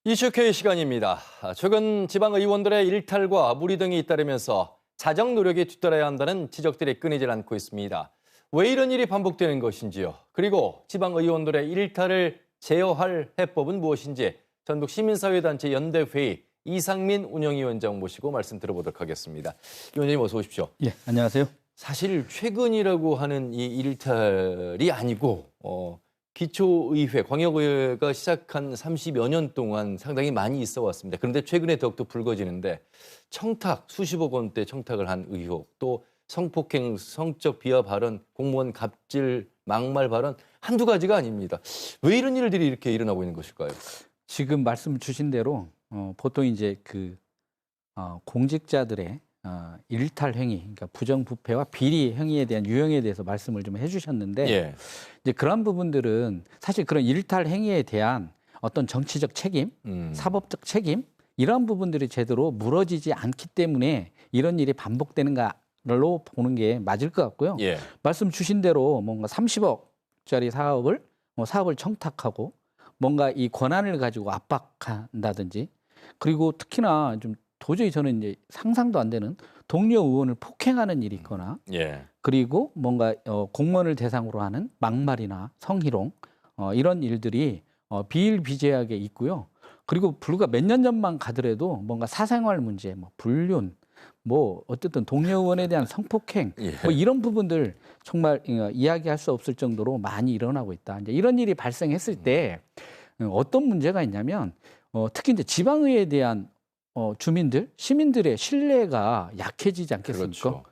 이슈 K 시간입니다. 최근 지방의원들의 일탈과 물의 등이 잇따르면서 자정 노력이 뒤따라야 한다는 지적들이 끊이질 않고 있습니다. 왜 이런 일이 반복되는 것인지요? 그리고 지방의원들의 일탈을 제어할 해법은 무엇인지 전북 시민사회단체 연대회의 이상민 운영위원장 모시고 말씀 들어보도록 하겠습니다. 위원장님 어서 오십시오. 예, 안녕하세요. 사실 최근이라고 하는 이 일탈이 아니고 기초의회, 광역의회가 시작한 30여 년 동안 상당히 많이 있어 왔습니다. 그런데 최근에 더욱더 불거지는데 청탁, 수십억 원대 청탁을 한 의혹, 또 성폭행, 성적 비하 발언, 공무원 갑질, 막말 발언 한두 가지가 아닙니다. 왜 이런 일들이 이렇게 일어나고 있는 것일까요? 지금 말씀 주신 대로 보통 이제 공직자들의 일탈 행위, 그러니까 부정부패와 비리 행위에 대한 유형에 대해서 말씀을 좀 해주셨는데 예. 이제 그런 부분들은 사실 그런 일탈 행위에 대한 어떤 정치적 책임, 사법적 책임 이런 부분들이 제대로 물어지지 않기 때문에 이런 일이 반복되는 걸로 보는 게 맞을 것 같고요. 예. 말씀 주신 대로 뭔가 30억짜리 사업을 청탁하고 뭔가 이 권한을 가지고 압박한다든지 그리고 특히나 좀 도저히 저는 이제 상상도 안 되는 동료 의원을 폭행하는 일이 있거나 예. 그리고 뭔가 공무원을 대상으로 하는 막말이나 성희롱 이런 일들이 비일비재하게 있고요. 그리고 불과 몇 년 전만 가더라도 뭔가 사생활 문제, 뭐 불륜, 뭐 어쨌든 동료 의원에 대한 성폭행 예. 뭐 이런 부분들 정말 이야기할 수 없을 정도로 많이 일어나고 있다. 이제 이런 일이 발생했을 때 어떤 문제가 있냐면 특히 이제 지방의회에 대한 주민들, 시민들의 신뢰가 약해지지 않겠습니까? 그렇죠.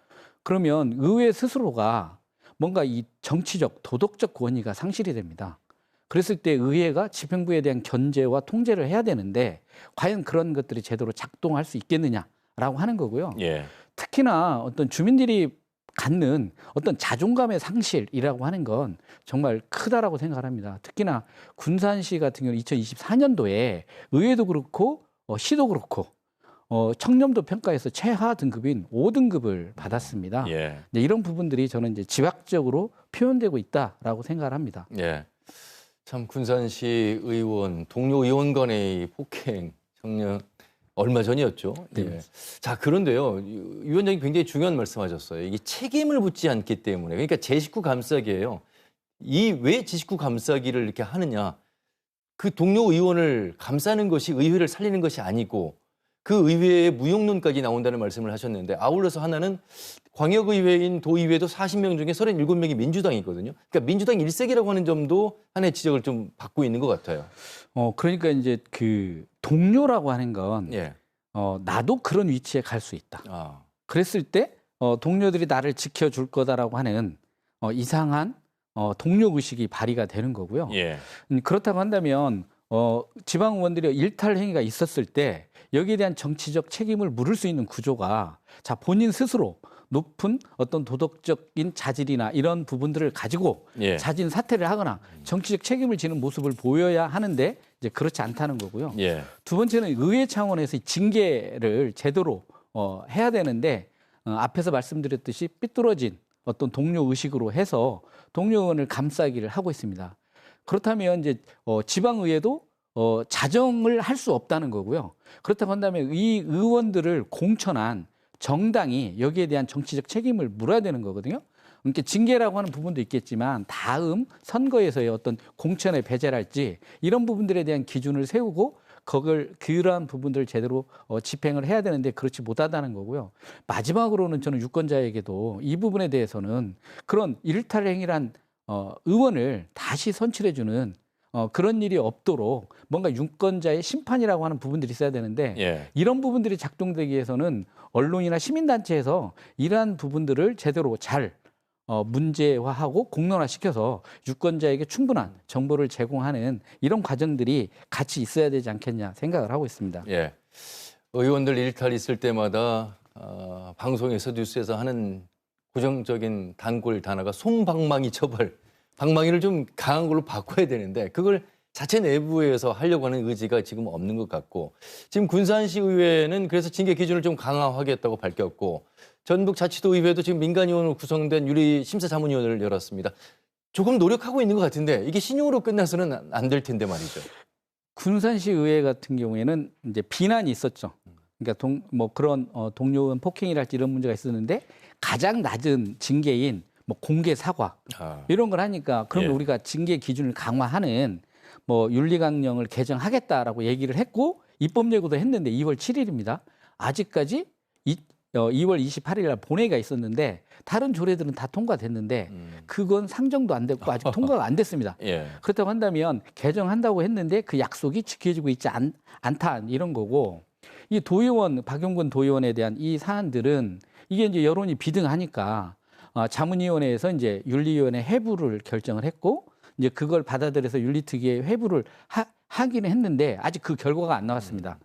그러면 의회 스스로가 뭔가 이 정치적, 도덕적 권위가 상실이 됩니다. 그랬을 때 의회가 집행부에 대한 견제와 통제를 해야 되는데 과연 그런 것들이 제대로 작동할 수 있겠느냐라고 하는 거고요. 예. 특히나 어떤 주민들이 갖는 어떤 자존감의 상실이라고 하는 건 정말 크다라고 생각을 합니다. 특히나 군산시 같은 경우는 2024년도에 의회도 그렇고 시도 그렇고 청렴도 평가에서 최하 등급인 5등급을 받았습니다. 예. 이런 부분들이 저는 이제 지각적으로 표현되고 있다라고 생각을 합니다. 예. 참 군산시 의원, 동료 의원 간의 폭행 청년 얼마 전이었죠. 네. 예. 자, 그런데요. 위원장이 굉장히 중요한 말씀하셨어요. 이게 책임을 묻지 않기 때문에. 그러니까 제 식구 감싸기예요. 이 왜 제 식구 감싸기를 이렇게 하느냐. 그 동료 의원을 감싸는 것이 의회를 살리는 것이 아니고 그 의회에 무용론까지 나온다는 말씀을 하셨는데 아울러서 하나는 광역의회인 도의회도 40명 중에 37명이 민주당이거든요. 그러니까 민주당 일색이라고 하는 점도 하나의 지적을 좀 받고 있는 것 같아요. 그러니까 이제 그 동료라고 하는 건 예. 나도 그런 위치에 갈 수 있다. 아. 그랬을 때 동료들이 나를 지켜줄 거다라고 하는 이상한 동료 의식이 발휘가 되는 거고요. 예. 그렇다고 한다면 지방 의원들의 일탈 행위가 있었을 때 여기에 대한 정치적 책임을 물을 수 있는 구조가 자 본인 스스로 높은 어떤 도덕적인 자질이나 이런 부분들을 가지고 예. 자진 사퇴를 하거나 정치적 책임을 지는 모습을 보여야 하는데 이제 그렇지 않다는 거고요. 예. 두 번째는 의회 차원에서 징계를 제대로 해야 되는데 앞에서 말씀드렸듯이 삐뚤어진 어떤 동료 의식으로 해서 동료 의원을 감싸기를 하고 있습니다. 그렇다면 이제 지방의회도 자정을 할 수 없다는 거고요. 그렇다고 한다면 이 의원들을 공천한 정당이 여기에 대한 정치적 책임을 물어야 되는 거거든요. 그러니까 징계라고 하는 부분도 있겠지만 다음 선거에서의 어떤 공천의 배제랄지 이런 부분들에 대한 기준을 세우고 그러한 부분들을 제대로 집행을 해야 되는데 그렇지 못하다는 거고요. 마지막으로는 저는 유권자에게도 이 부분에 대해서는 그런 일탈 행위란 의원을 다시 선출해주는 그런 일이 없도록 뭔가 유권자의 심판이라고 하는 부분들이 있어야 되는데 예. 이런 부분들이 작동되기 위해서는 언론이나 시민단체에서 이러한 부분들을 제대로 잘 문제화하고 공론화시켜서 유권자에게 충분한 정보를 제공하는 이런 과정들이 같이 있어야 되지 않겠냐 생각을 하고 있습니다. 예. 의원들 일탈 있을 때마다 방송에서 뉴스에서 하는 고정적인 단골 단어가 솜방망이 처벌. 방망이를 좀 강한 걸로 바꿔야 되는데 그걸 자체 내부에서 하려고 하는 의지가 지금 없는 것 같고 지금 군산시 의회는 그래서 징계 기준을 좀 강화하겠다고 밝혔고 전북자치도의회도 지금 민간위원으로 구성된 유리심사자문위원회를 열었습니다. 조금 노력하고 있는 것 같은데 이게 신용으로 끝나서는 안 될 텐데 말이죠. 군산시 의회 같은 경우에는 이제 비난이 있었죠. 그러니까 그런 동료 의원 폭행이랄지 이런 문제가 있었는데 가장 낮은 징계인 뭐 공개 사과 이런 걸 하니까 그러면 예. 우리가 징계 기준을 강화하는 뭐 윤리강령을 개정하겠다라고 얘기를 했고 입법 예고도 했는데 2월 7일입니다. 아직까지 2월 28일 날 본회의가 있었는데 다른 조례들은 다 통과됐는데 그건 상정도 안 됐고 아직 통과가 안 됐습니다. 예. 그렇다고 한다면 개정한다고 했는데 그 약속이 지켜지고 있지 않다 이런 거고 이 도의원 박용근 도의원에 대한 이 사안들은 이게 이제 여론이 비등하니까 자문위원회에서 이제 윤리위원회 회부를 결정을 했고 이제 그걸 받아들여서 윤리특위에 회부를 하기는 했는데 아직 그 결과가 안 나왔습니다.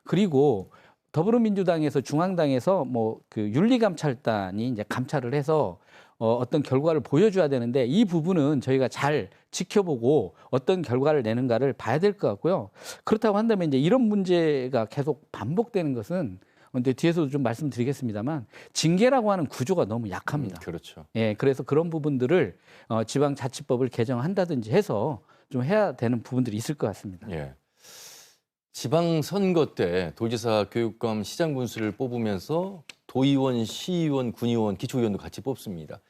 그리고 더불어민주당에서 중앙당에서 뭐 그 윤리감찰단이 이제 감찰을 해서 어떤 결과를 보여줘야 되는데 이 부분은 저희가 잘 지켜보고 어떤 결과를 내는가를 봐야 될 것 같고요. 그렇다고 한다면 이제 이런 문제가 계속 반복되는 것은 근데 뒤에서도 좀 말씀드리겠습니다만 징계라고 하는 구조가 너무 약합니다. 그렇죠. 예, 그래서 그런 부분들을 지방자치법을 개정한다든지 해서 좀 해야 되는 부분들이 있을 것 같습니다. 예. 지방선거 때 도지사, 교육감, 시장 군수를 뽑으면서 도의원, 시의원, 군의원, 기초의원도 같이 뽑습니다.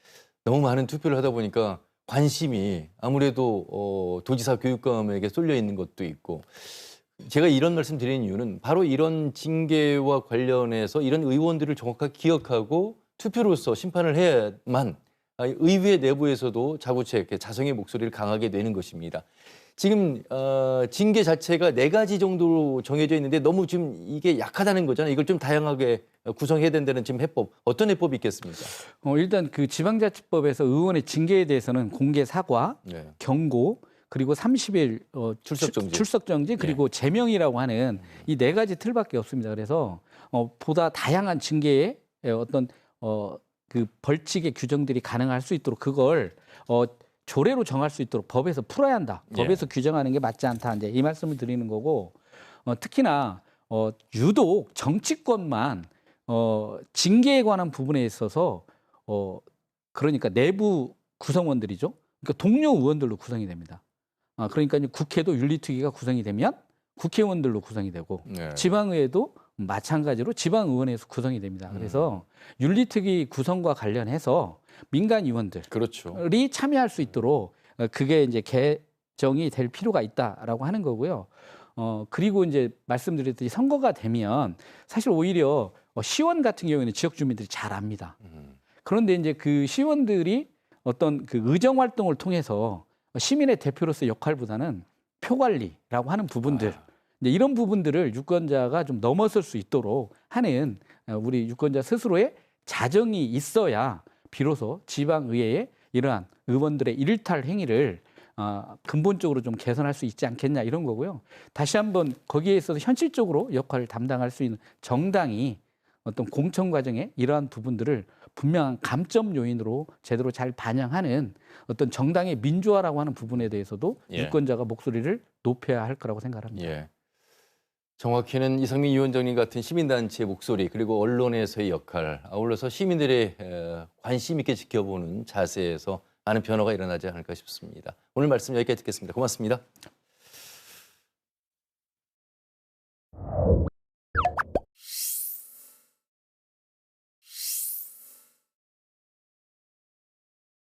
너무 많은 투표를 하다 보니까 관심이 아무래도 도지사, 교육감에게 쏠려 있는 것도 있고 제가 이런 말씀 드리는 이유는 바로 이런 징계와 관련해서 이런 의원들을 정확하게 기억하고 투표로서 심판을 해야만 의회 내부에서도 자구책, 자성의 목소리를 강하게 내는 것입니다. 지금 징계 자체가 4가지 정도로 정해져 있는데 너무 지금 이게 약하다는 거잖아요. 이걸 좀 다양하게 구성해야 된다는 지금 해법, 어떤 해법이 있겠습니까? 일단 그 지방자치법에서 의원의 징계에 대해서는 공개 사과, 네. 경고, 그리고 30일 출석 정지 그리고 제명이라고 하는 이 4가지 틀밖에 없습니다. 그래서 보다 다양한 징계의 어떤 그 벌칙의 규정들이 가능할 수 있도록 그걸 조례로 정할 수 있도록 법에서 풀어야 한다. 법에서 규정하는 게 맞지 않다. 이제 이 말씀을 드리는 거고 특히나 유독 정치권만 징계에 관한 부분에 있어서 그러니까 내부 구성원들이죠. 그러니까 동료 의원들로 구성이 됩니다. 그러니까 국회도 윤리특위가 구성이 되면 국회의원들로 구성이 되고 지방의회도 마찬가지로 지방의원에서 구성이 됩니다. 그래서 윤리특위 구성과 관련해서 민간 의원들이 그렇죠. 참여할 수 있도록 그게 이제 개정이 될 필요가 있다라고 하는 거고요. 그리고 이제 말씀드렸듯이 선거가 되면 사실 오히려 시원 같은 경우에는 지역 주민들이 잘 압니다. 그런데 이제 그 시원들이 어떤 그 의정 활동을 통해서 시민의 대표로서 역할보다는 표 관리라고 하는 부분들 이제 이런 부분들을 유권자가 좀 넘어설 수 있도록 하는 우리 유권자 스스로의 자정이 있어야 비로소 지방의회에 이러한 의원들의 일탈 행위를 근본적으로 좀 개선할 수 있지 않겠냐 이런 거고요. 다시 한번 거기에 있어서 현실적으로 역할을 담당할 수 있는 정당이 어떤 공천 과정에 이러한 부분들을 분명한 감점 요인으로 제대로 잘 반영하는 어떤 정당의 민주화라고 하는 부분에 대해서도 유권자가 목소리를 높여야 할 거라고 생각합니다. 예. 정확히는 이상민 위원장님 같은 시민단체의 목소리 그리고 언론에서의 역할 아울러서 시민들의 관심 있게 지켜보는 자세에서 많은 변화가 일어나지 않을까 싶습니다. 오늘 말씀 여기까지 듣겠습니다. 고맙습니다.